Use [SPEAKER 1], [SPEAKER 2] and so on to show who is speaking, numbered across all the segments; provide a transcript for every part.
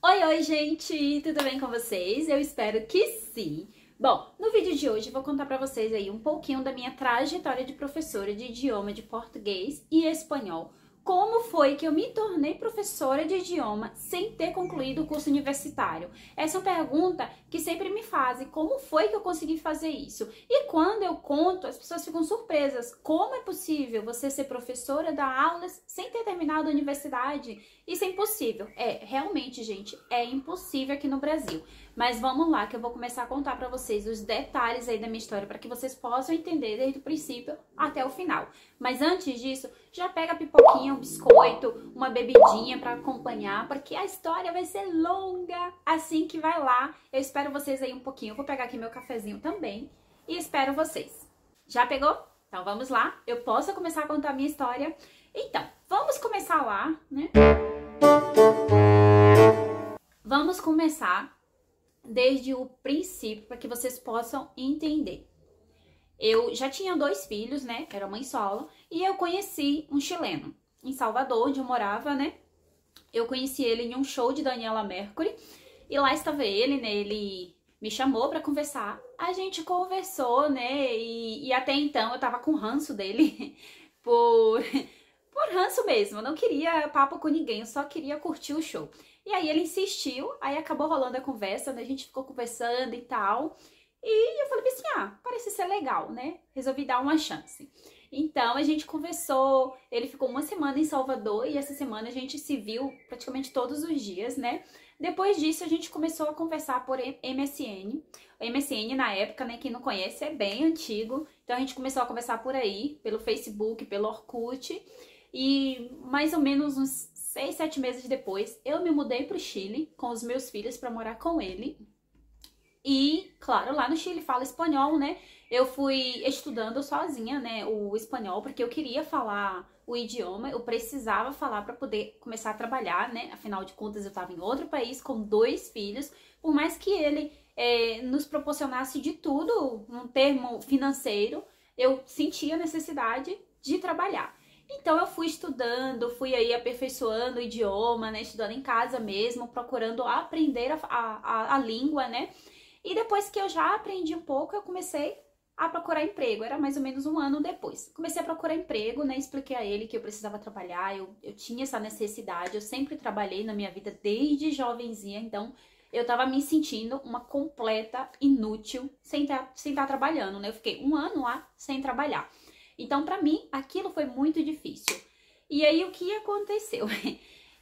[SPEAKER 1] Oi, oi, gente! Tudo bem com vocês? Eu espero que sim! Bom, no vídeo de hoje eu vou contar pra vocês aí um pouquinho da minha trajetória de professora de idioma de português e espanhol. Como foi que eu me tornei professora de idioma sem ter concluído o curso universitário? Essa é uma pergunta que sempre me fazem. Como foi que eu consegui fazer isso? E quando eu conto, as pessoas ficam surpresas. Como é possível você ser professora, dar aulas sem ter terminado a universidade? Isso é impossível. Realmente, gente, é impossível aqui no Brasil. Mas vamos lá, que eu vou começar a contar pra vocês os detalhes aí da minha história para que vocês possam entender desde o princípio até o final. Mas antes disso, já pega a pipoquinha, um biscoito, uma bebidinha para acompanhar, porque a história vai ser longa. Assim que vai lá, eu espero vocês aí um pouquinho. Eu vou pegar aqui meu cafezinho também e espero vocês. Já pegou? Então vamos lá. Eu posso começar a contar a minha história? Então, vamos começar lá, né? Vamos começar desde o princípio para que vocês possam entender. Eu já tinha 2 filhos, né? Era mãe solo. E eu conheci um chileno em Salvador, onde eu morava, né? Eu conheci ele em um show de Daniela Mercury. E lá estava ele, né? Ele me chamou para conversar. A gente conversou, né? E até então eu tava com ranço dele por ranço mesmo. Eu não queria papo com ninguém, eu só queria curtir o show. E aí ele insistiu, aí acabou rolando a conversa, né? A gente ficou conversando e tal. E eu falei assim, parece ser legal, né? Resolvi dar uma chance. Então a gente conversou, ele ficou uma semana em Salvador e essa semana a gente se viu praticamente todos os dias, né? Depois disso a gente começou a conversar por MSN. O MSN na época, né, quem não conhece, é bem antigo. Então a gente começou a conversar por aí, pelo Facebook, pelo Orkut. E mais ou menos uns 6, 7 meses depois, eu me mudei pro Chile com os meus filhos para morar com ele. E, claro, lá no Chile fala espanhol, né? Eu fui estudando sozinha, né, o espanhol, porque eu queria falar o idioma, eu precisava falar para poder começar a trabalhar, né? Afinal de contas, eu estava em outro país com 2 filhos, por mais que ele nos proporcionasse de tudo, num termo financeiro, eu sentia a necessidade de trabalhar. Então eu fui estudando, fui aí aperfeiçoando o idioma, né? Estudando em casa mesmo, procurando aprender a língua, né? E depois que eu já aprendi um pouco, eu comecei a procurar emprego. Era mais ou menos um ano depois. Comecei a procurar emprego, né? Expliquei a ele que eu precisava trabalhar, eu tinha essa necessidade. Eu sempre trabalhei na minha vida desde jovenzinha, então eu tava me sentindo uma completa inútil sem estar trabalhando, né? Eu fiquei um ano lá sem trabalhar. Então, pra mim, aquilo foi muito difícil. E aí, o que aconteceu?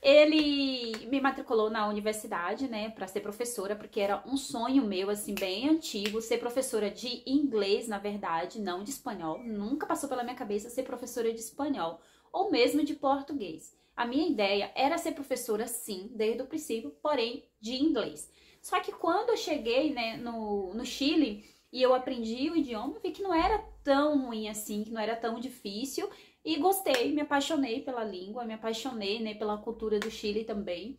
[SPEAKER 1] Ele me matriculou na universidade, né, para ser professora, porque era um sonho meu, assim, bem antigo, ser professora de inglês, na verdade, não de espanhol. Nunca passou pela minha cabeça ser professora de espanhol, ou mesmo de português. A minha ideia era ser professora, sim, desde o princípio, porém, de inglês. Só que quando eu cheguei, né, no Chile e eu aprendi o idioma, eu vi que não era tão ruim assim, que não era tão difícil. E gostei, me apaixonei pela língua, me apaixonei, né, pela cultura do Chile também.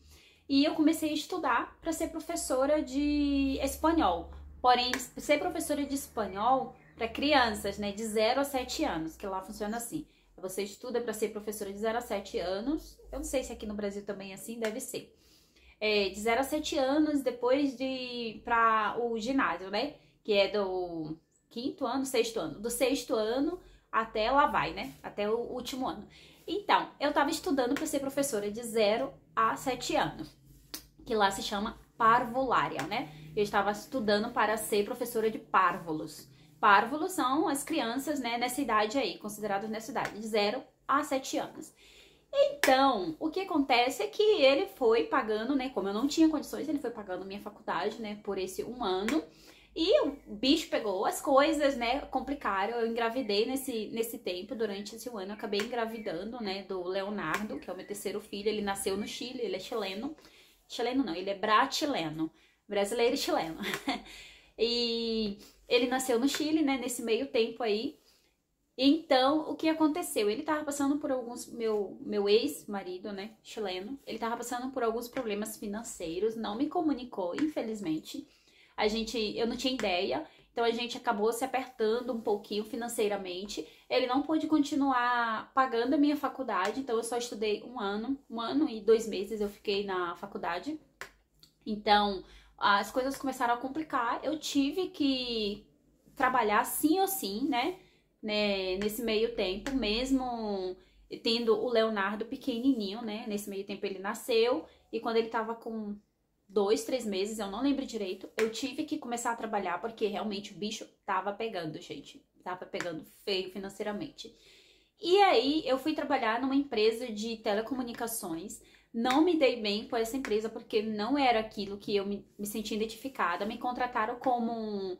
[SPEAKER 1] E eu comecei a estudar para ser professora de espanhol. Porém, ser professora de espanhol para crianças, né, de 0 a 7 anos, que lá funciona assim. Você estuda para ser professora de 0 a 7 anos. Eu não sei se aqui no Brasil também é assim, deve ser. De 0 a 7 anos, depois de para o ginásio, né? Que é do 5º ano, 6º ano. Do 6º ano até lá vai, né? Até o último ano. Então, eu tava estudando para ser professora de 0 a 7 anos, que lá se chama parvulária, né? Eu estava estudando para ser professora de párvulos. Párvulos são as crianças, né, nessa idade aí, consideradas nessa idade, de 0 a 7 anos. Então, o que acontece é que ele foi pagando, né, como eu não tinha condições, ele foi pagando minha faculdade, né, por esse um ano. E o bicho pegou, as coisas, né, complicaram. Eu engravidei nesse tempo, durante esse ano, eu acabei engravidando, né, do Leonardo, que é o meu 3º filho. Ele nasceu no Chile, ele é chileno. Chileno não, ele é brasileno, brasileiro e chileno. E ele nasceu no Chile, né, nesse meio tempo aí. Então, o que aconteceu? Ele tava passando por meu ex-marido, né, chileno, ele tava passando por alguns problemas financeiros, não me comunicou, infelizmente. Eu não tinha ideia, então a gente acabou se apertando um pouquinho financeiramente. Ele não pôde continuar pagando a minha faculdade, então eu só estudei um ano e 2 meses eu fiquei na faculdade. Então, as coisas começaram a complicar, eu tive que trabalhar sim ou sim, né? Nesse meio tempo, mesmo tendo o Leonardo pequenininho, né? Nesse meio tempo ele nasceu e quando ele tava com 2, 3 meses, eu não lembro direito, eu tive que começar a trabalhar porque realmente o bicho tava pegando, gente. Tava pegando feio financeiramente. E aí eu fui trabalhar numa empresa de telecomunicações. Não me dei bem com essa empresa porque não era aquilo que eu me sentia identificada. Me contrataram como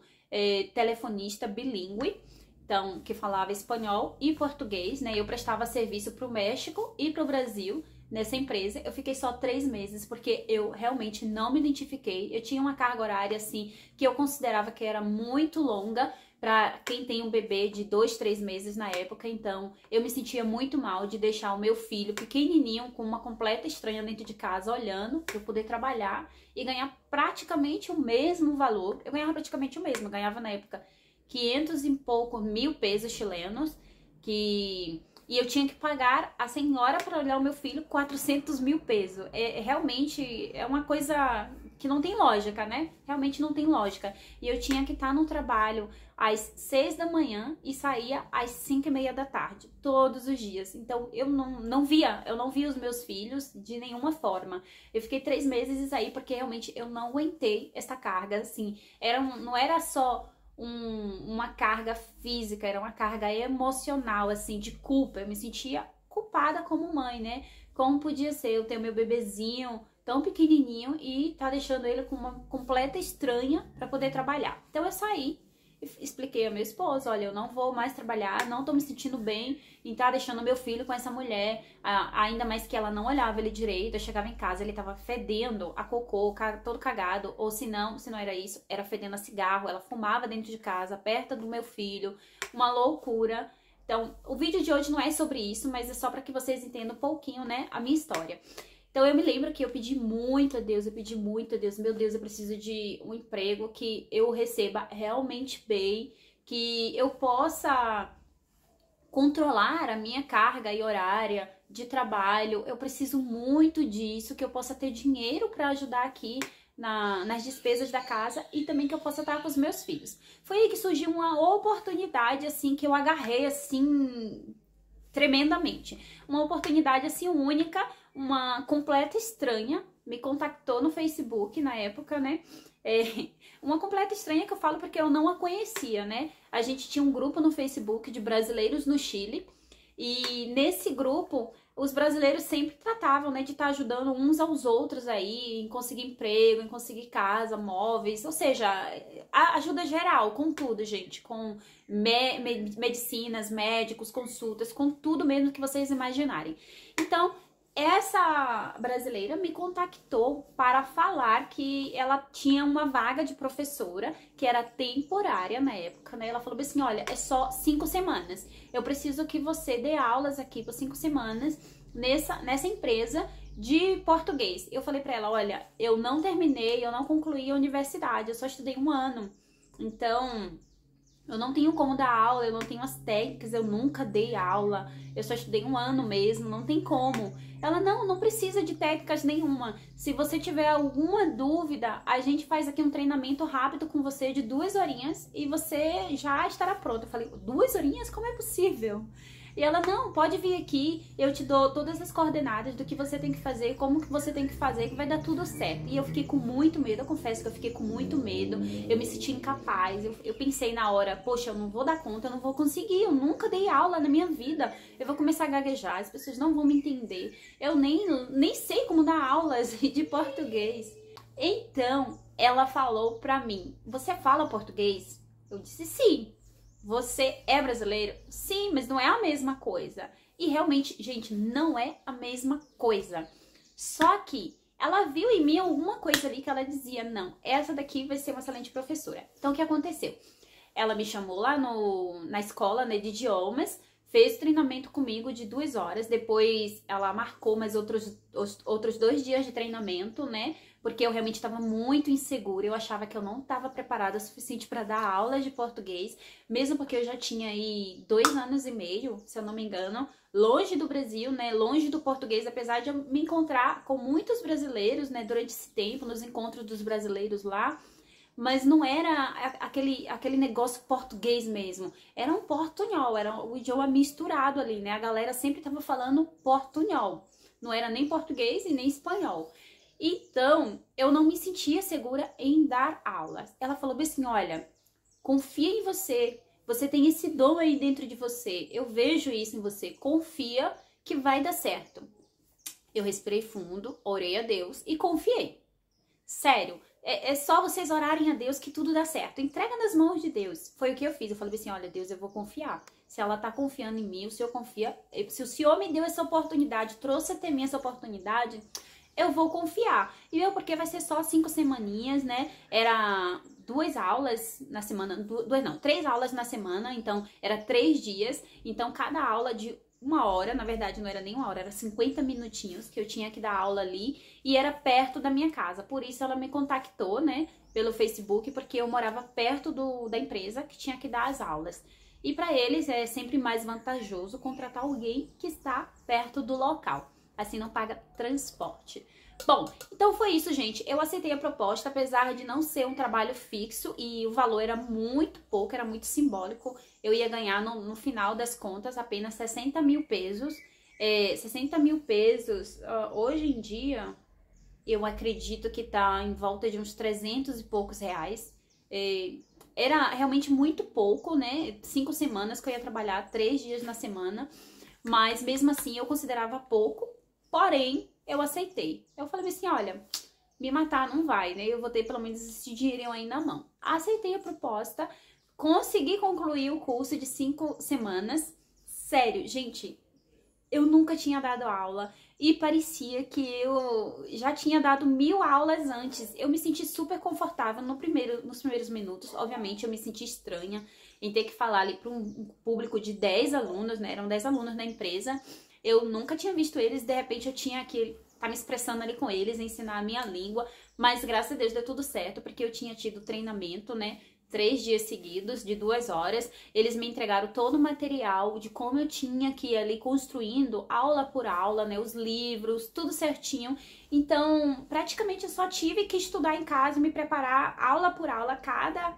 [SPEAKER 1] telefonista bilíngue, então que falava espanhol e português, né? Eu prestava serviço para o México e para o Brasil nessa empresa. Eu fiquei só 3 meses porque eu realmente não me identifiquei. Eu tinha uma carga horária assim que eu considerava que era muito longa para quem tem um bebê de 2, 3 meses na época, então eu me sentia muito mal de deixar o meu filho pequenininho com uma completa estranha dentro de casa olhando para eu poder trabalhar e ganhar praticamente o mesmo valor. Eu ganhava praticamente o mesmo, eu ganhava na época 500 e pouco mil pesos chilenos, e eu tinha que pagar a senhora para olhar o meu filho 400 mil pesos. Realmente é uma coisa que não tem lógica, né? Realmente não tem lógica. E eu tinha que estar no trabalho às 6 da manhã e saía às 5:30 da tarde, todos os dias. Então eu não via os meus filhos de nenhuma forma. Eu fiquei 3 meses aí porque realmente eu não aguentei essa carga, assim. Não era só uma carga física, era uma carga emocional, assim, de culpa. Eu me sentia culpada como mãe, né? Como podia ser eu ter o meu bebezinho tão pequenininho e tá deixando ele com uma completa estranha para poder trabalhar. Então eu saí e expliquei ao meu esposo, olha, eu não vou mais trabalhar, não tô me sentindo bem em estar deixando meu filho com essa mulher, ainda mais que ela não olhava ele direito. Eu chegava em casa, ele tava fedendo a cocô, todo cagado, ou se não era isso, era fedendo a cigarro. Ela fumava dentro de casa, perto do meu filho, uma loucura. Então, o vídeo de hoje não é sobre isso, mas é só para que vocês entendam um pouquinho, né, a minha história. Então eu me lembro que eu pedi muito a Deus, meu Deus, eu preciso de um emprego que eu receba realmente bem, que eu possa controlar a minha carga e horária de trabalho. Eu preciso muito disso, que eu possa ter dinheiro para ajudar aqui nas despesas da casa e também que eu possa estar com os meus filhos. Foi aí que surgiu uma oportunidade, assim, que eu agarrei, assim, tremendamente. Uma oportunidade, assim, única. Uma completa estranha me contactou no Facebook na época, né? Uma completa estranha que eu falo porque eu não a conhecia, né? A gente tinha um grupo no Facebook de brasileiros no Chile e nesse grupo os brasileiros sempre tratavam, né, de estar ajudando uns aos outros aí em conseguir emprego, em conseguir casa, móveis, ou seja, a ajuda geral, com tudo, gente, com medicinas, médicos, consultas, com tudo mesmo que vocês imaginarem. Então, essa brasileira me contactou para falar que ela tinha uma vaga de professora que era temporária na época, né? Ela falou assim, olha, é só 5 semanas. Eu preciso que você dê aulas aqui por 5 semanas nessa empresa de português. Eu falei para ela, olha, eu não terminei, eu não concluí a universidade, eu só estudei 1 ano. Então, eu não tenho como dar aula, eu não tenho as técnicas, eu nunca dei aula, eu só estudei 1 ano mesmo, não tem como. Ela, não precisa de técnicas nenhuma. Se você tiver alguma dúvida, a gente faz aqui um treinamento rápido com você de 2 horinhas e você já estará pronto. Eu falei, 2 horinhas? Como é possível? E ela, não, pode vir aqui, eu te dou todas as coordenadas do que você tem que fazer, como que você tem que fazer, que vai dar tudo certo. E eu fiquei com muito medo, eu confesso que eu fiquei com muito medo, eu me senti incapaz, eu pensei na hora, poxa, eu não vou dar conta, eu não vou conseguir, eu nunca dei aula na minha vida, eu vou começar a gaguejar, as pessoas não vão me entender, eu nem sei como dar aulas de português. Então, ela falou pra mim, você fala português? Eu disse sim. Você é brasileiro? Sim, mas não é a mesma coisa. E realmente, gente, não é a mesma coisa. Só que ela viu em mim alguma coisa ali que ela dizia, não, essa daqui vai ser uma excelente professora. Então, o que aconteceu? Ela me chamou lá na escola, né, de idiomas, fez treinamento comigo de 2 horas, depois ela marcou mais outros 2 dias de treinamento, né, porque eu realmente estava muito insegura, eu achava que eu não estava preparada o suficiente para dar aulas de português, mesmo porque eu já tinha aí 2 anos e meio, se eu não me engano, longe do Brasil, né, longe do português, apesar de eu me encontrar com muitos brasileiros, né, durante esse tempo, nos encontros dos brasileiros lá, mas não era aquele negócio português mesmo, era um portunhol, era o idioma misturado ali, né, a galera sempre tava falando portunhol, não era nem português e nem espanhol. Então, eu não me sentia segura em dar aulas. Ela falou bem assim, olha, confia em você, você tem esse dom aí dentro de você, eu vejo isso em você, confia que vai dar certo. Eu respirei fundo, orei a Deus e confiei. Sério, é só vocês orarem a Deus que tudo dá certo. Entrega nas mãos de Deus. Foi o que eu fiz. Eu falei assim, olha, Deus, eu vou confiar. Se ela tá confiando em mim, o Senhor confia. Se o Senhor me deu essa oportunidade, trouxe até mim essa oportunidade, eu vou confiar. E eu, porque vai ser só 5 semaninhas, né? Era 2 aulas na semana, 3 aulas na semana, então era 3 dias. Então cada aula de 1 hora, na verdade não era nem 1 hora, era 50 minutinhos que eu tinha que dar aula ali e era perto da minha casa. Por isso ela me contactou, né, pelo Facebook, porque eu morava perto da empresa que tinha que dar as aulas. E para eles é sempre mais vantajoso contratar alguém que está perto do local. Assim não paga transporte. Bom, então foi isso, gente. Eu aceitei a proposta, apesar de não ser um trabalho fixo e o valor era muito pouco, era muito simbólico. Eu ia ganhar, no final das contas, apenas 60 mil pesos. 60 mil pesos, hoje em dia, eu acredito que tá em volta de uns 300 e poucos reais. Era realmente muito pouco, né? 5 semanas que eu ia trabalhar, 3 dias na semana. Mas mesmo assim, eu considerava pouco. Porém, eu aceitei. Eu falei assim, olha, me matar não vai, né? Eu vou ter pelo menos esse dinheirinho aí na mão. Aceitei a proposta, consegui concluir o curso de 5 semanas. Sério, gente, eu nunca tinha dado aula e parecia que eu já tinha dado 1000 aulas antes. Eu me senti super confortável nos primeiros minutos. Obviamente, eu me senti estranha em ter que falar ali para um público de 10 alunos, né? Eram 10 alunos na empresa. Eu nunca tinha visto eles, de repente eu tinha que estar me expressando ali com eles, ensinar a minha língua, mas graças a Deus deu tudo certo, porque eu tinha tido treinamento, né, 3 dias seguidos, de 2 horas, eles me entregaram todo o material de como eu tinha que ir ali construindo, aula por aula, né, os livros, tudo certinho, então praticamente eu só tive que estudar em casa, me preparar aula por aula, cada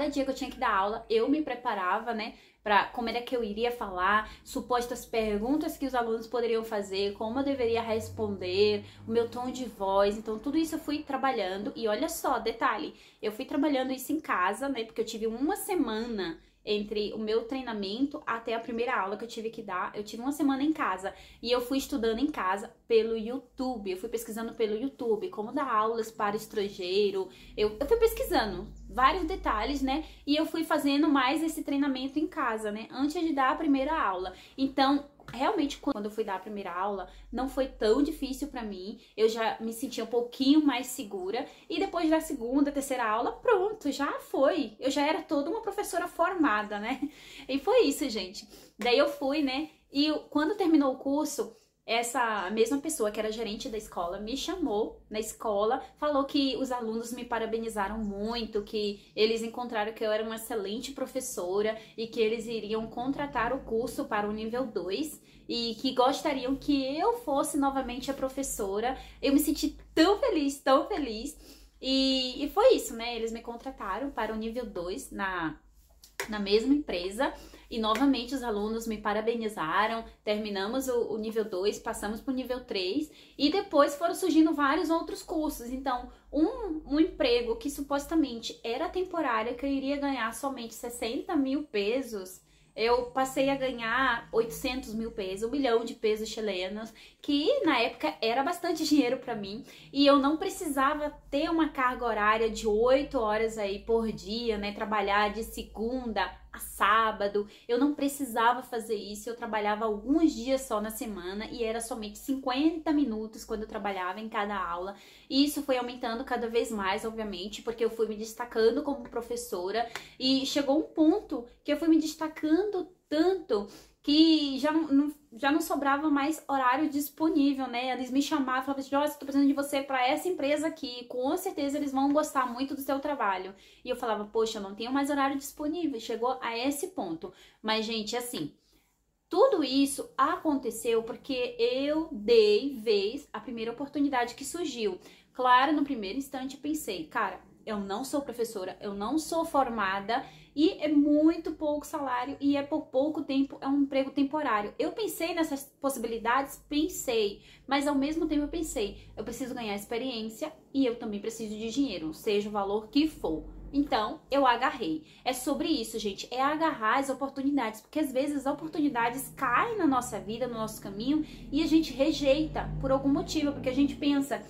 [SPEAKER 1] dia que eu tinha que dar aula, eu me preparava, né, para como era que eu iria falar, supostas perguntas que os alunos poderiam fazer, como eu deveria responder, o meu tom de voz, então tudo isso eu fui trabalhando. E olha só, detalhe, eu fui trabalhando isso em casa, né, porque eu tive 1 semana entre o meu treinamento até a primeira aula que eu tive que dar. Eu tive 1 semana em casa e eu fui estudando em casa pelo YouTube. Eu fui pesquisando pelo YouTube como dar aulas para estrangeiro. Eu fui pesquisando vários detalhes, né? E eu fui fazendo mais esse treinamento em casa, né? Antes de dar a primeira aula. Então, realmente, quando eu fui dar a primeira aula, não foi tão difícil pra mim. Eu já me sentia um pouquinho mais segura. E depois da segunda, terceira aula, pronto, já foi. Eu já era toda uma professora formada, né? E foi isso, gente. Daí eu fui, né? E quando terminou o curso, essa mesma pessoa que era gerente da escola me chamou na escola, falou que os alunos me parabenizaram muito, que eles encontraram que eu era uma excelente professora e que eles iriam contratar o curso para o nível 2 e que gostariam que eu fosse novamente a professora. Eu me senti tão feliz, tão feliz. E foi isso, né? Eles me contrataram para o nível 2 na mesma empresa. E novamente os alunos me parabenizaram, terminamos o nível 2, passamos para o nível 3 e depois foram surgindo vários outros cursos. Então, um emprego que supostamente era temporário, que eu iria ganhar somente 60 mil pesos, eu passei a ganhar 800 mil pesos, 1 milhão de pesos chilenos, que na época era bastante dinheiro para mim. E eu não precisava ter uma carga horária de 8 horas aí por dia, né? Trabalhar de segunda a sábado. Eu não precisava fazer isso, eu trabalhava alguns dias só na semana e era somente 50 minutos quando eu trabalhava em cada aula. E isso foi aumentando cada vez mais, obviamente, porque eu fui me destacando como professora e chegou um ponto que eu fui me destacando tanto que já não sobrava mais horário disponível, né? Eles me chamavam e falavam assim, Joyce, tô precisando de você para essa empresa aqui, com certeza eles vão gostar muito do seu trabalho. E eu falava, poxa, eu não tenho mais horário disponível, chegou a esse ponto. Mas, gente, assim, tudo isso aconteceu porque eu dei vez à primeira oportunidade que surgiu. Claro, no primeiro instante pensei, cara, eu não sou professora, eu não sou formada e é muito pouco salário e é por pouco tempo, é um emprego temporário. Eu pensei nessas possibilidades, pensei, mas ao mesmo tempo eu pensei, eu preciso ganhar experiência e eu também preciso de dinheiro, seja o valor que for. Então, eu agarrei. É sobre isso, gente, é agarrar as oportunidades, porque às vezes as oportunidades caem na nossa vida, no nosso caminho, e a gente rejeita por algum motivo, porque a gente pensa,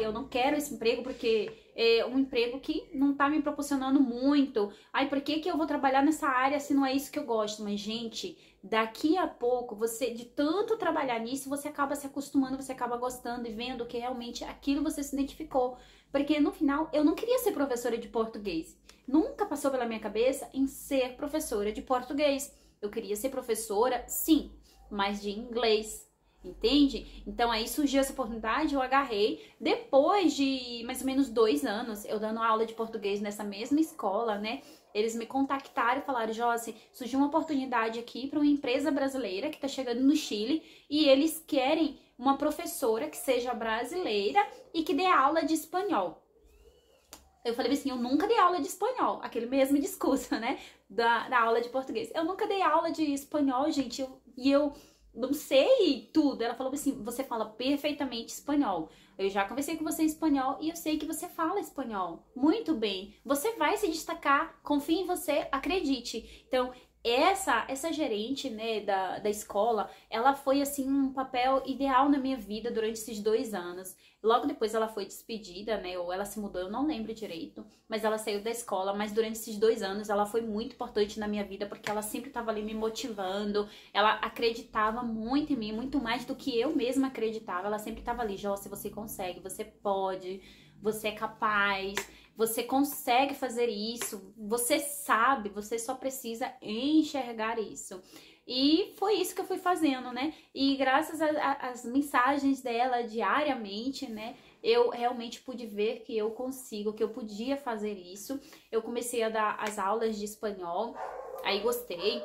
[SPEAKER 1] eu não quero esse emprego porque é um emprego que não tá me proporcionando muito. Por que eu vou trabalhar nessa área se não é isso que eu gosto? Mas, gente, daqui a pouco, você, de tanto trabalhar nisso, você acaba se acostumando, você acaba gostando e vendo que realmente aquilo você se identificou. Porque no final, eu não queria ser professora de português. Nunca passou pela minha cabeça em ser professora de português. Eu queria ser professora, sim, mas de inglês. Entende? Então aí surgiu essa oportunidade, eu agarrei. Depois de mais ou menos 2 anos, eu dando aula de português nessa mesma escola, né? Eles me contactaram e falaram, Joyce, surgiu uma oportunidade aqui para uma empresa brasileira que tá chegando no Chile e eles querem uma professora que seja brasileira e que dê aula de espanhol. Eu falei assim, eu nunca dei aula de espanhol, aquele mesmo discurso, né? Da aula de português. Eu nunca dei aula de espanhol, gente, e eu não sei tudo. Ela falou assim, você fala perfeitamente espanhol. Eu já conversei com você em espanhol e eu sei que você fala espanhol muito bem. Você vai se destacar, confie em você, acredite. Então, essa gerente, né, da escola, ela foi, assim, um papel ideal na minha vida durante esses 2 anos. Logo depois ela foi despedida, né, ou ela se mudou, eu não lembro direito, mas ela saiu da escola, mas durante esses 2 anos ela foi muito importante na minha vida, porque ela sempre estava ali me motivando, ela acreditava muito em mim, muito mais do que eu mesma acreditava, ela sempre estava ali, Joyce, você consegue, você pode, você é capaz, você consegue fazer isso, você sabe, você só precisa enxergar isso. E foi isso que eu fui fazendo, né? E graças às mensagens dela diariamente, né? Eu realmente pude ver que eu consigo, que eu podia fazer isso. Eu comecei a dar as aulas de espanhol, aí gostei.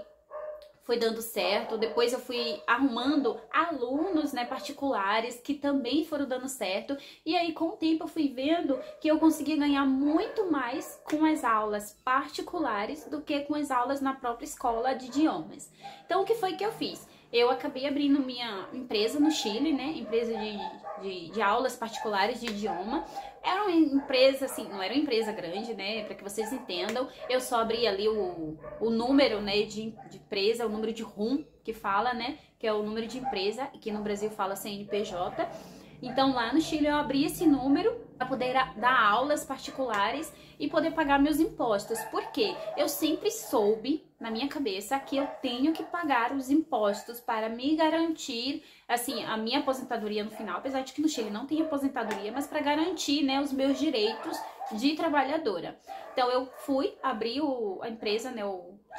[SPEAKER 1] Foi dando certo, depois eu fui arrumando alunos, né, particulares que também foram dando certo, e aí com o tempo eu fui vendo que eu consegui ganhar muito mais com as aulas particulares do que com as aulas na própria escola de idiomas. Então o que foi que eu fiz? Eu acabei abrindo minha empresa no Chile, né, empresa de aulas particulares de idioma. Era uma empresa, assim, não era uma empresa grande, né, para que vocês entendam. Eu só abri ali o número, né, de empresa, o número de RUM, que fala, né, que é o número de empresa, que no Brasil fala CNPJ. Então, lá no Chile, eu abri esse número para poder dar aulas particulares e poder pagar meus impostos. Por quê? Eu sempre soube, na minha cabeça, que eu tenho que pagar os impostos para me garantir, assim, a minha aposentadoria no final, apesar de que no Chile não tem aposentadoria, mas para garantir, né, os meus direitos de trabalhadora. Então, eu fui abrir a empresa, né,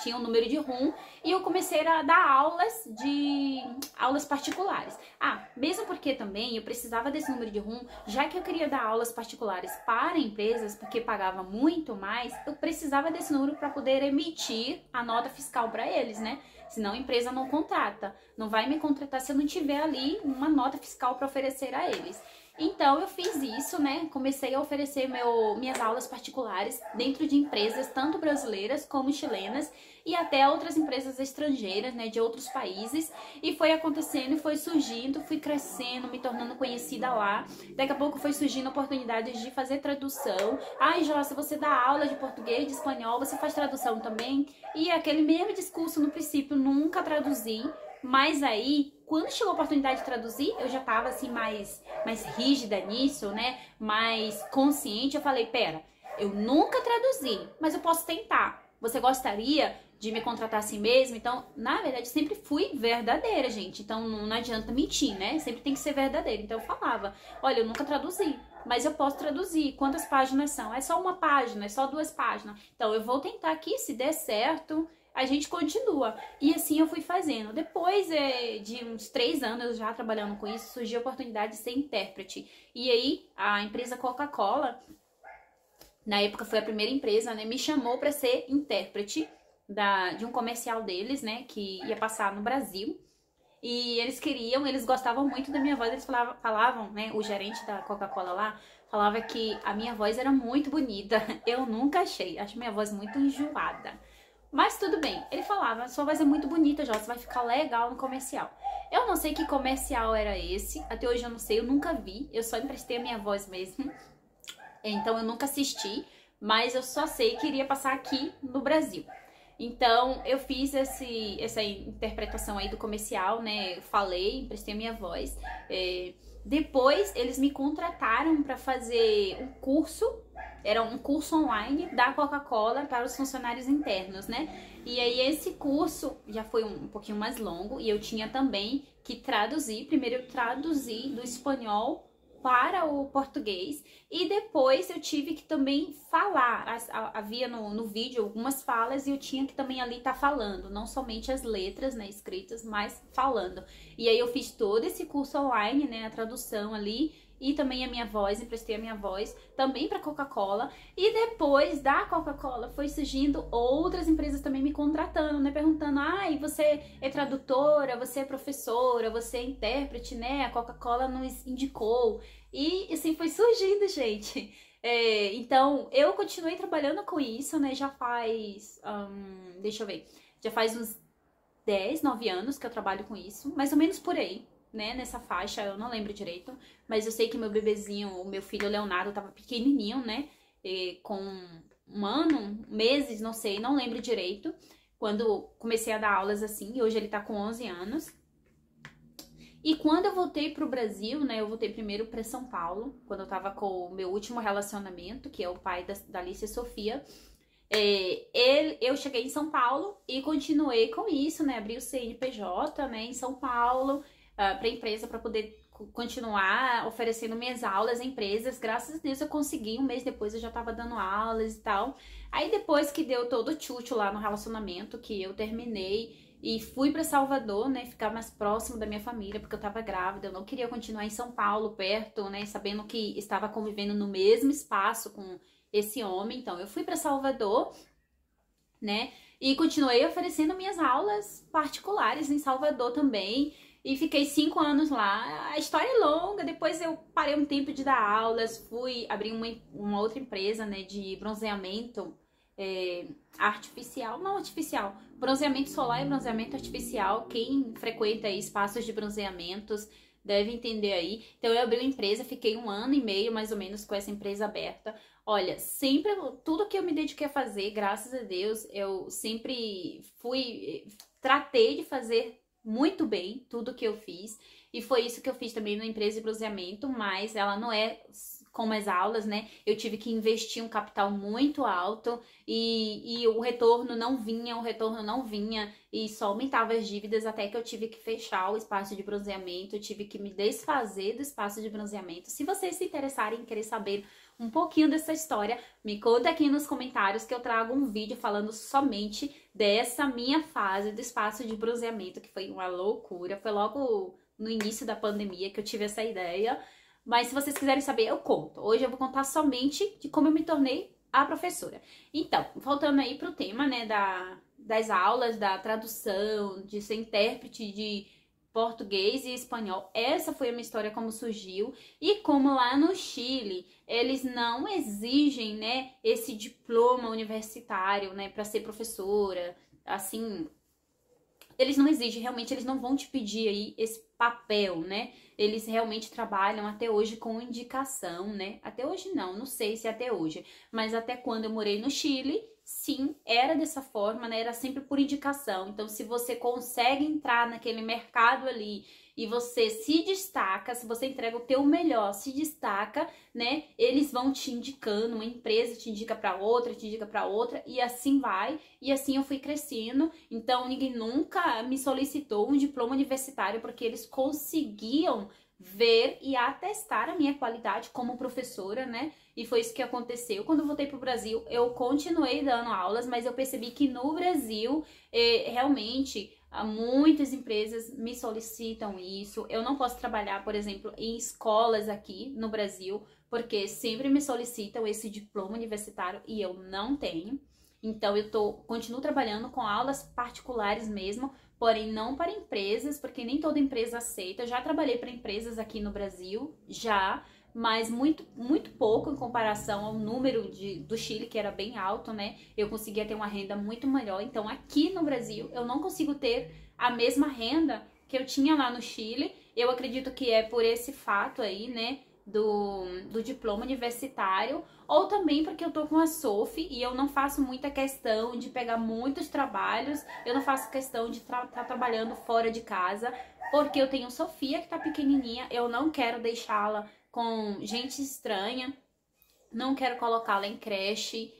[SPEAKER 1] tinha um número de RUM e eu comecei a dar aulas particulares. Mesmo porque também eu precisava desse número de RUM, já que eu queria dar aulas particulares para empresas, porque pagava muito mais, eu precisava desse número para poder emitir a nota fiscal para eles, né? Senão a empresa não contrata, não vai me contratar se eu não tiver ali uma nota fiscal para oferecer a eles. Então eu fiz isso, né? Comecei a oferecer minhas aulas particulares dentro de empresas tanto brasileiras como chilenas e até outras empresas estrangeiras, né, de outros países. E foi acontecendo, foi surgindo, fui crescendo, me tornando conhecida lá. Daqui a pouco foi surgindo oportunidades de fazer tradução. Joyce, você dá aula de português, de espanhol, você faz tradução também? E aquele mesmo discurso no princípio, nunca traduzi. Mas aí, quando chegou a oportunidade de traduzir, eu já tava assim mais rígida nisso, né? Mais consciente. Eu falei, pera, eu nunca traduzi, mas eu posso tentar. Você gostaria de me contratar assim mesmo? Então, na verdade, sempre fui verdadeira, gente. Então, não adianta mentir, né? Sempre tem que ser verdadeira. Então, eu falava, olha, eu nunca traduzi, mas eu posso traduzir. Quantas páginas são? É só uma página, é só 2 páginas. Então, eu vou tentar aqui, se der certo, a gente continua. E assim eu fui fazendo. Depois de uns 3 anos já trabalhando com isso, surgiu a oportunidade de ser intérprete. E aí a empresa Coca-Cola, na época foi a primeira empresa, né, me chamou para ser intérprete de um comercial deles, né, que ia passar no Brasil. E eles gostavam muito da minha voz, eles falavam, né, o gerente da Coca-Cola lá, falava que a minha voz era muito bonita. Eu nunca achei, acho minha voz muito enjoada. Mas tudo bem, ele falava, sua voz é muito bonita, Jó, você vai ficar legal no comercial. Eu não sei que comercial era esse, até hoje eu não sei, eu nunca vi, eu só emprestei a minha voz mesmo. Então eu nunca assisti, mas eu só sei que iria passar aqui no Brasil. Então eu fiz essa interpretação aí do comercial, né? Eu falei, emprestei a minha voz. Depois eles me contrataram para fazer um curso, era um curso online da Coca-Cola para os funcionários internos, né? E aí esse curso já foi um pouquinho mais longo e eu tinha também que traduzir. Primeiro eu traduzi do espanhol para o português e depois eu tive que também falar. Havia no vídeo algumas falas e eu tinha que também ali estar falando, não somente as letras, né, escritas, mas falando. E aí eu fiz todo esse curso online, né, a tradução ali e também a minha voz, emprestei a minha voz também para Coca-Cola. E depois da Coca-Cola foi surgindo outras empresas também me contratando, né, perguntando: ai, você é tradutora, você é professora, você é intérprete, né, a Coca-Cola nos indicou. E assim foi surgindo, gente. Então eu continuei trabalhando com isso, né, já faz, deixa eu ver, já faz uns 10, 9 anos que eu trabalho com isso, mais ou menos por aí, né, nessa faixa, eu não lembro direito, mas eu sei que meu bebezinho, o meu filho Leonardo, tava pequenininho, né, com 1 ano, meses, não sei, não lembro direito, quando comecei a dar aulas assim, e hoje ele tá com 11 anos. E quando eu voltei pro Brasil, né, eu voltei primeiro para São Paulo, quando eu tava com o meu último relacionamento, que é o pai da Alice e Sofia. Eu cheguei em São Paulo e continuei com isso, né, abri o CNPJ, né, em São Paulo, para empresa, para poder continuar oferecendo minhas aulas em empresas. Graças a Deus eu consegui, 1 mês depois eu já tava dando aulas e tal. Aí depois que deu todo o tchutchu lá no relacionamento, que eu terminei e fui para Salvador, né, ficar mais próximo da minha família, porque eu tava grávida, eu não queria continuar em São Paulo, perto, né, sabendo que estava convivendo no mesmo espaço com esse homem. Então eu fui para Salvador, né, e continuei oferecendo minhas aulas particulares em Salvador também. E fiquei 5 anos lá. A história é longa, depois eu parei um tempo de dar aulas, fui abrir uma outra empresa, né, de bronzeamento artificial, não artificial, bronzeamento solar e bronzeamento artificial. Quem frequenta aí espaços de bronzeamentos deve entender aí. Então eu abri uma empresa, fiquei 1 ano e meio mais ou menos com essa empresa aberta. Olha, sempre, tudo que eu me dediquei a fazer, graças a Deus, eu sempre tratei de fazer muito bem tudo que eu fiz, e foi isso que eu fiz também na empresa de bronzeamento, mas ela não é como as aulas, né? Eu tive que investir um capital muito alto e o retorno não vinha, e só aumentava as dívidas, até que eu tive que fechar o espaço de bronzeamento, eu tive que me desfazer do espaço de bronzeamento. Se vocês se interessarem em querer saber um pouquinho dessa história, me conta aqui nos comentários que eu trago um vídeo falando somente dessa minha fase do espaço de bronzeamento, que foi uma loucura. Foi logo no início da pandemia que eu tive essa ideia. Mas se vocês quiserem saber, eu conto. Hoje eu vou contar somente de como eu me tornei a professora. Então, voltando aí pro tema, né, das aulas, da tradução, de ser intérprete de português e espanhol. Essa foi a minha história, como surgiu. E como lá no Chile, eles não exigem, né, esse diploma universitário, né, para ser professora, assim, eles não exigem, realmente, eles não vão te pedir aí esse papel, né? Eles realmente trabalham até hoje com indicação, né? Até hoje não sei se até hoje, mas até quando eu morei no Chile, sim, era dessa forma, né? Era sempre por indicação. Então, se você consegue entrar naquele mercado ali e você se destaca, se você entrega o teu melhor, se destaca, né? Eles vão te indicando, uma empresa te indica para outra, e assim vai. E assim eu fui crescendo. Então, ninguém nunca me solicitou um diploma universitário, porque eles conseguiam ver e atestar a minha qualidade como professora, né? E foi isso que aconteceu. Quando eu voltei pro Brasil, eu continuei dando aulas, mas eu percebi que no Brasil, realmente, muitas empresas me solicitam isso. Eu não posso trabalhar, por exemplo, em escolas aqui no Brasil, porque sempre me solicitam esse diploma universitário e eu não tenho. Então, continuo trabalhando com aulas particulares mesmo, porém não para empresas, porque nem toda empresa aceita. Eu já trabalhei para empresas aqui no Brasil, mas muito, muito pouco em comparação ao número do Chile, que era bem alto, né? Eu conseguia ter uma renda muito melhor. Então, aqui no Brasil, eu não consigo ter a mesma renda que eu tinha lá no Chile. Eu acredito que é por esse fato aí, né? Do diploma universitário, ou também porque eu tô com a Sophie e eu não faço muita questão de pegar muitos trabalhos, eu não faço questão de estar trabalhando fora de casa, porque eu tenho Sofia que tá pequenininha, eu não quero deixá-la com gente estranha, não quero colocá-la em creche,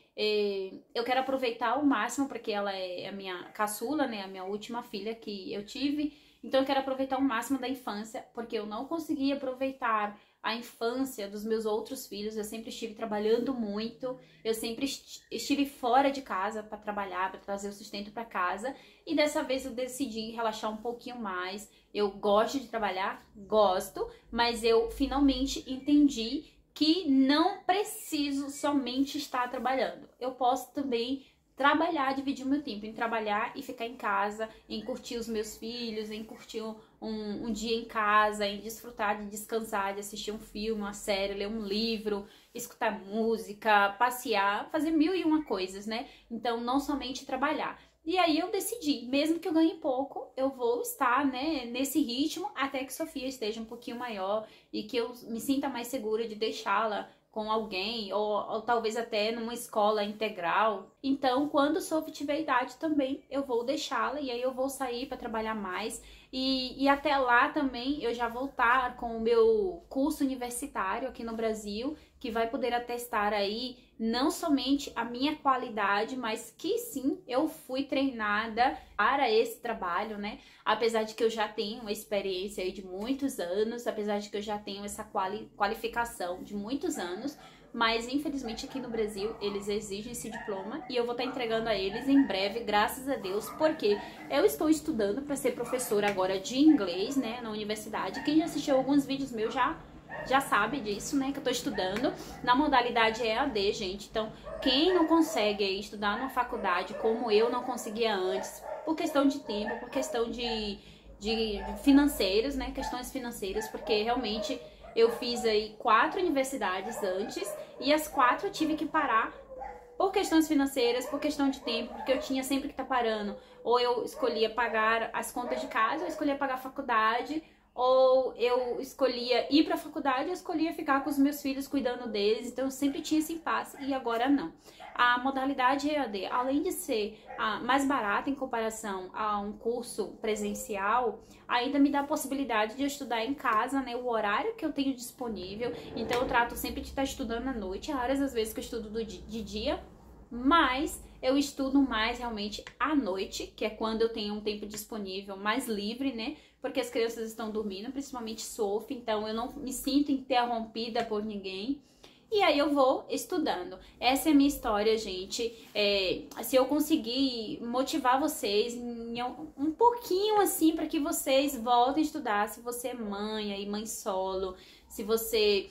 [SPEAKER 1] eu quero aproveitar ao máximo, porque ela é a minha caçula, né, a minha última filha que eu tive, então eu quero aproveitar o máximo da infância, porque eu não consegui aproveitar a infância dos meus outros filhos. Eu sempre estive trabalhando muito, eu sempre estive fora de casa para trabalhar, para trazer o sustento para casa, e dessa vez eu decidi relaxar um pouquinho mais. Eu gosto de trabalhar, gosto, mas eu finalmente entendi que não preciso somente estar trabalhando. Eu posso também trabalhar, dividir o meu tempo em trabalhar e ficar em casa, em curtir os meus filhos, em curtir um dia em casa, em desfrutar de descansar, de assistir um filme, uma série, ler um livro, escutar música, passear, fazer mil e uma coisas, né? Então, não somente trabalhar. E aí eu decidi, mesmo que eu ganhe pouco, eu vou estar, né, nesse ritmo até que Sofia esteja um pouquinho maior e que eu me sinta mais segura de deixá-la com alguém, ou talvez até numa escola integral. Então, quando Sophie tiver idade também, eu vou deixá-la e aí eu vou sair para trabalhar mais. E até lá também eu já vou estar com o meu curso universitário aqui no Brasil, que vai poder atestar aí não somente a minha qualidade, mas que sim, eu fui treinada para esse trabalho, né? Apesar de que eu já tenho uma experiência aí de muitos anos, apesar de que eu já tenho essa qualificação de muitos anos, mas infelizmente aqui no Brasil eles exigem esse diploma e eu vou estar entregando a eles em breve, graças a Deus, porque eu estou estudando para ser professora agora de inglês, né, na universidade. Quem já assistiu alguns vídeos meus já sabe disso, né, que eu tô estudando na modalidade EAD, gente. Então, quem não consegue estudar numa faculdade como eu não conseguia antes, por questão de tempo, por questão de financeiros, né, questões financeiras, porque realmente eu fiz aí 4 universidades antes e as 4 eu tive que parar por questões financeiras, por questão de tempo, porque eu tinha sempre que estar parando. Ou eu escolhia pagar as contas de casa, ou eu escolhia pagar a faculdade, ou eu escolhia ir para a faculdade, eu escolhia ficar com os meus filhos cuidando deles, então eu sempre tinha esse impasse e agora não. A modalidade EAD, além de ser mais barata em comparação a um curso presencial, ainda me dá a possibilidade de eu estudar em casa, né, o horário que eu tenho disponível, então eu trato sempre de estar estudando à noite, há raras as vezes que eu estudo de dia, mas eu estudo mais realmente à noite, que é quando eu tenho um tempo disponível mais livre, né? Porque as crianças estão dormindo, principalmente Sophie, então eu não me sinto interrompida por ninguém. E aí eu vou estudando. Essa é a minha história, gente. Se eu conseguir motivar vocês um pouquinho assim para que vocês voltem a estudar, se você é mãe e mãe solo, se você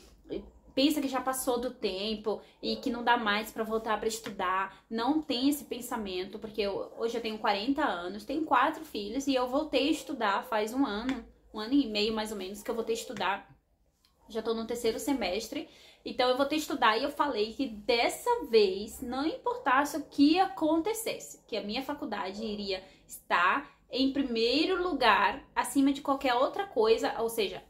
[SPEAKER 1] pensa que já passou do tempo e que não dá mais para voltar para estudar, não tem esse pensamento, porque hoje eu tenho 40 anos, tenho 4 filhos e eu voltei a estudar faz um ano e meio mais ou menos que eu voltei a estudar. Já tô no 3º semestre, então eu voltei a estudar e eu falei que dessa vez, não importasse o que acontecesse, que a minha faculdade iria estar em primeiro lugar, acima de qualquer outra coisa, ou seja,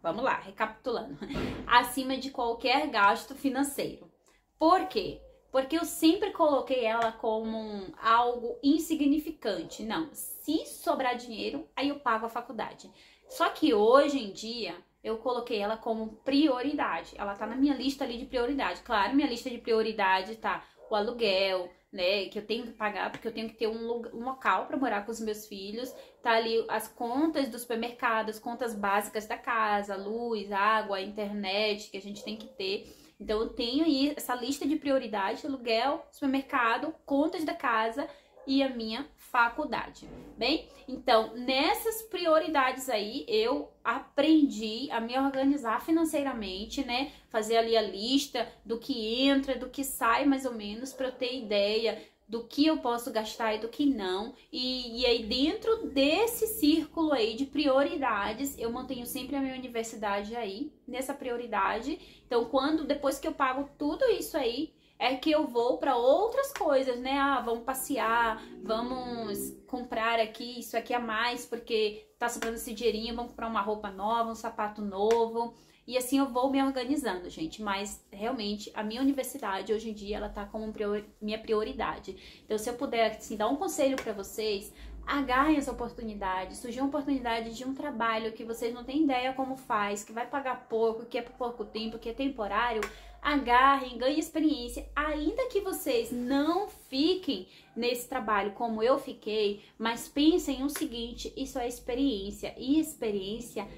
[SPEAKER 1] vamos lá, recapitulando, acima de qualquer gasto financeiro. Por quê? Porque eu sempre coloquei ela como algo insignificante. Não, se sobrar dinheiro, aí eu pago a faculdade. Só que hoje em dia, eu coloquei ela como prioridade. Ela tá na minha lista ali de prioridade. Claro, minha lista de prioridade tá o aluguel, né, que eu tenho que pagar, porque eu tenho que ter um local para morar com os meus filhos, tá ali as contas do supermercado, as contas básicas da casa, luz, água, internet, que a gente tem que ter. Então eu tenho aí essa lista de prioridades: aluguel, supermercado, contas da casa e a minha faculdade. Bem, então nessas prioridades aí eu aprendi a me organizar financeiramente, né? Fazer ali a lista do que entra, do que sai mais ou menos, para eu ter ideia do que eu posso gastar e do que não. E aí dentro desse círculo aí de prioridades, eu mantenho sempre a minha universidade aí, nessa prioridade. Então depois que eu pago tudo isso aí, é que eu vou para outras coisas, né? Ah, vamos passear, vamos comprar aqui, isso aqui a mais, porque tá sobrando esse dinheirinho, vamos comprar uma roupa nova, um sapato novo. E assim eu vou me organizando, gente. Mas realmente a minha universidade hoje em dia ela tá como minha prioridade. Então, se eu puder assim, dar um conselho para vocês, agarrem as oportunidades. Surgiu uma oportunidade de um trabalho que vocês não têm ideia como faz, que vai pagar pouco, que é por pouco tempo, que é temporário. Agarrem, ganhem experiência, ainda que vocês não fiquem nesse trabalho como eu fiquei, mas pensem o seguinte: isso é experiência, e experiência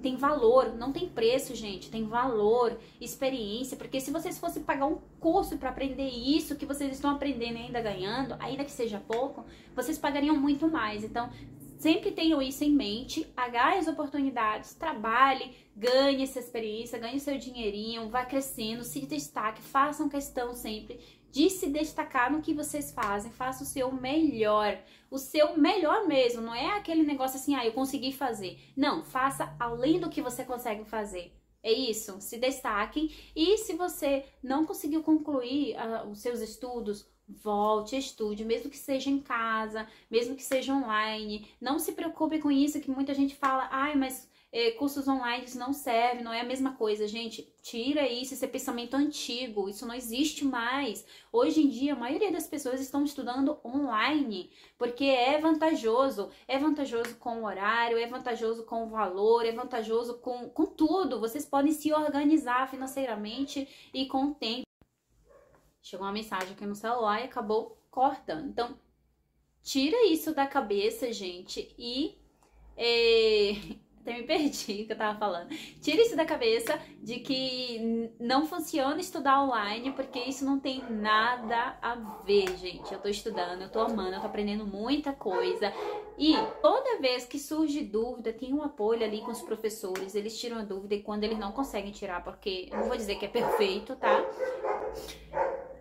[SPEAKER 1] tem valor, não tem preço, gente, tem valor, experiência, porque se vocês fossem pagar um curso para aprender isso que vocês estão aprendendo e ainda ganhando, ainda que seja pouco, vocês pagariam muito mais. Então, sempre tenham isso em mente, agarre as oportunidades, trabalhe, ganhe essa experiência, ganhe seu dinheirinho, vá crescendo, se destaque, façam questão sempre de se destacar no que vocês fazem, faça o seu melhor mesmo, não é aquele negócio assim, eu consegui fazer. Não, faça além do que você consegue fazer. É isso, se destaquem. E se você não conseguiu concluir os seus estudos, volte, estude, mesmo que seja em casa, mesmo que seja online. Não se preocupe com isso, que muita gente fala, mas cursos online não servem, não é a mesma coisa. Gente, tira isso, esse é pensamento antigo, isso não existe mais. Hoje em dia, a maioria das pessoas estão estudando online, porque é vantajoso com o horário, é vantajoso com o valor, é vantajoso com tudo. Vocês podem se organizar financeiramente e com o tempo. Chegou uma mensagem aqui no celular e acabou cortando. Então, tira isso da cabeça, gente, e até me perdi o que eu tava falando. Tira isso da cabeça de que não funciona estudar online, porque isso não tem nada a ver, gente. Eu tô estudando, eu tô amando, eu tô aprendendo muita coisa. E toda vez que surge dúvida, tem um apoio ali com os professores, eles tiram a dúvida, e quando eles não conseguem tirar, porque eu não vou dizer que é perfeito, tá?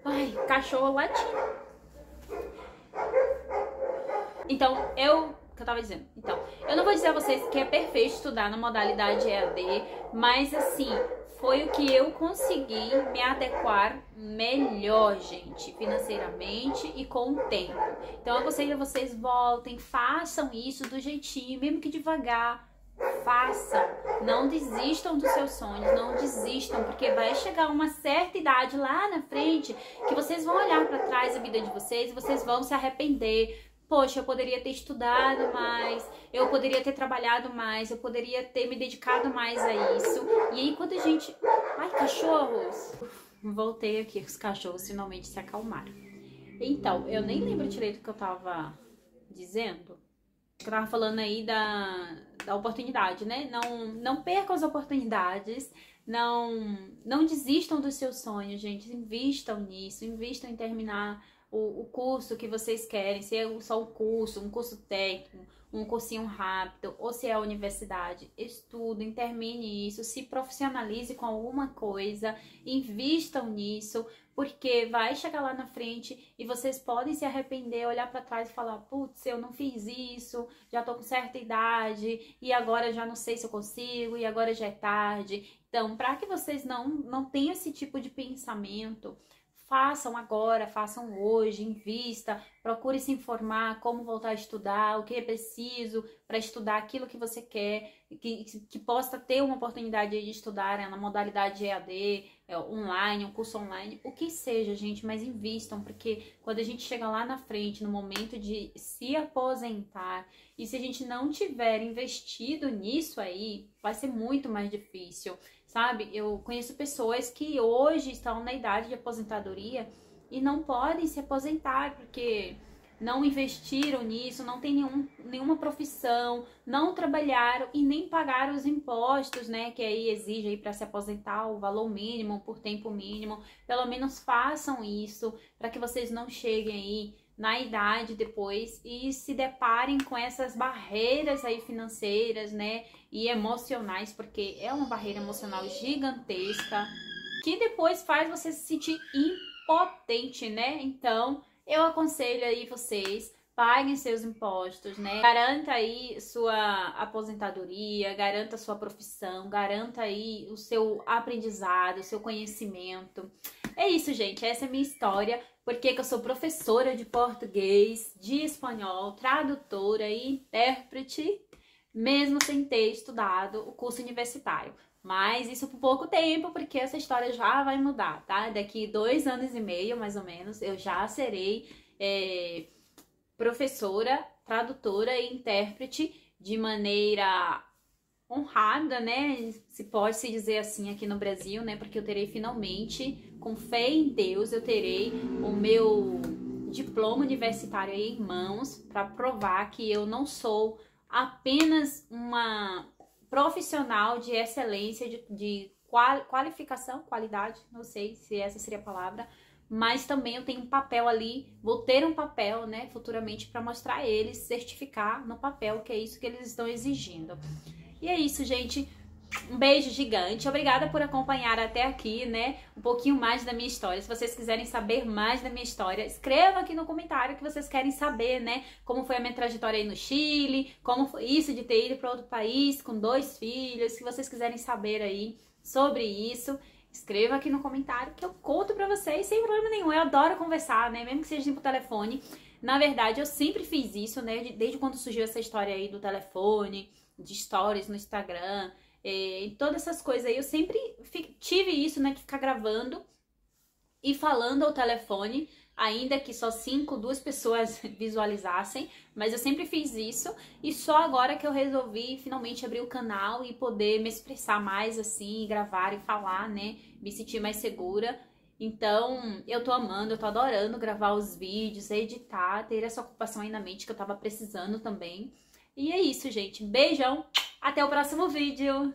[SPEAKER 1] Ai, cachorro latindo. Então, que eu tava dizendo. Então, eu não vou dizer a vocês que é perfeito estudar na modalidade EAD, mas assim, foi o que eu consegui me adequar melhor, gente, financeiramente e com o tempo. Então, eu aconselho a vocês, voltem, façam isso do jeitinho, mesmo que devagar. Façam, não desistam dos seus sonhos, não desistam, porque vai chegar uma certa idade lá na frente que vocês vão olhar para trás a vida de vocês e vocês vão se arrepender. Poxa, eu poderia ter estudado mais, eu poderia ter trabalhado mais, eu poderia ter me dedicado mais a isso. E aí quando a gente... Ai, cachorros! Voltei aqui, os cachorros finalmente se acalmaram. Então, eu nem lembro direito o que eu tava dizendo. Eu tava falando aí da oportunidade, né? Não percam as oportunidades, não desistam dos seus sonhos, gente. Invistam nisso, invistam em terminar o curso que vocês querem, se é só um curso técnico, um cursinho rápido, ou se é a universidade. Estudem, termine isso, se profissionalize com alguma coisa, invistam nisso, porque vai chegar lá na frente e vocês podem se arrepender, olhar para trás e falar, putz, eu não fiz isso, já tô com certa idade e agora já não sei se eu consigo e agora já é tarde. Então, para que vocês não tenham esse tipo de pensamento, façam agora, façam hoje, invista, procure se informar como voltar a estudar, o que é preciso para estudar aquilo que você quer, que possa ter uma oportunidade de estudar na modalidade EAD, online, um curso online, o que seja, gente, mas invistam, porque quando a gente chega lá na frente, no momento de se aposentar, e se a gente não tiver investido nisso aí, vai ser muito mais difícil. Sabe, eu conheço pessoas que hoje estão na idade de aposentadoria e não podem se aposentar porque não investiram nisso, não tem nenhuma profissão, não trabalharam e nem pagaram os impostos, né, que aí exige aí para se aposentar o valor mínimo por tempo mínimo. Pelo menos façam isso para que vocês não cheguem aí na idade depois e se deparem com essas barreiras aí financeiras, né, e emocionais, porque é uma barreira emocional gigantesca que depois faz você se sentir impotente, né? Então, eu aconselho aí vocês, paguem seus impostos, né? Garanta aí sua aposentadoria, garanta sua profissão, garanta aí o seu aprendizado, o seu conhecimento. É isso, gente. Essa é a minha história. Porque eu sou professora de português, de espanhol, tradutora e intérprete, mesmo sem ter estudado o curso universitário. Mas isso por pouco tempo, porque essa história já vai mudar, tá? Daqui 2 anos e meio, mais ou menos, eu já serei professora, tradutora e intérprete de maneira honrada, né? Se pode se dizer assim aqui no Brasil, né? Porque eu terei finalmente, com fé em Deus, eu terei o meu diploma universitário aí em mãos para provar que eu não sou apenas uma profissional de excelência, de qualificação, qualidade, não sei se essa seria a palavra, mas também eu tenho um papel ali, vou ter um papel, né, futuramente para mostrar a eles, certificar no papel que é isso que eles estão exigindo. E é isso, gente. Um beijo gigante, obrigada por acompanhar até aqui, né, um pouquinho mais da minha história. Se vocês quiserem saber mais da minha história, escrevam aqui no comentário que vocês querem saber, né, como foi a minha trajetória aí no Chile, como foi isso de ter ido para outro país com 2 filhos. Se vocês quiserem saber aí sobre isso, escreva aqui no comentário que eu conto pra vocês sem problema nenhum. Eu adoro conversar, né, mesmo que seja por telefone. Na verdade, eu sempre fiz isso, né, desde quando surgiu essa história aí do telefone, de stories no Instagram, e todas essas coisas aí, eu sempre tive isso, né, de ficar gravando e falando ao telefone, ainda que só 2 pessoas visualizassem, mas eu sempre fiz isso, e só agora que eu resolvi finalmente abrir o canal e poder me expressar mais assim, gravar e falar, né, me sentir mais segura. Então, eu tô amando, eu tô adorando gravar os vídeos, editar, ter essa ocupação aí na mente que eu tava precisando também. E é isso, gente. Beijão! Até o próximo vídeo!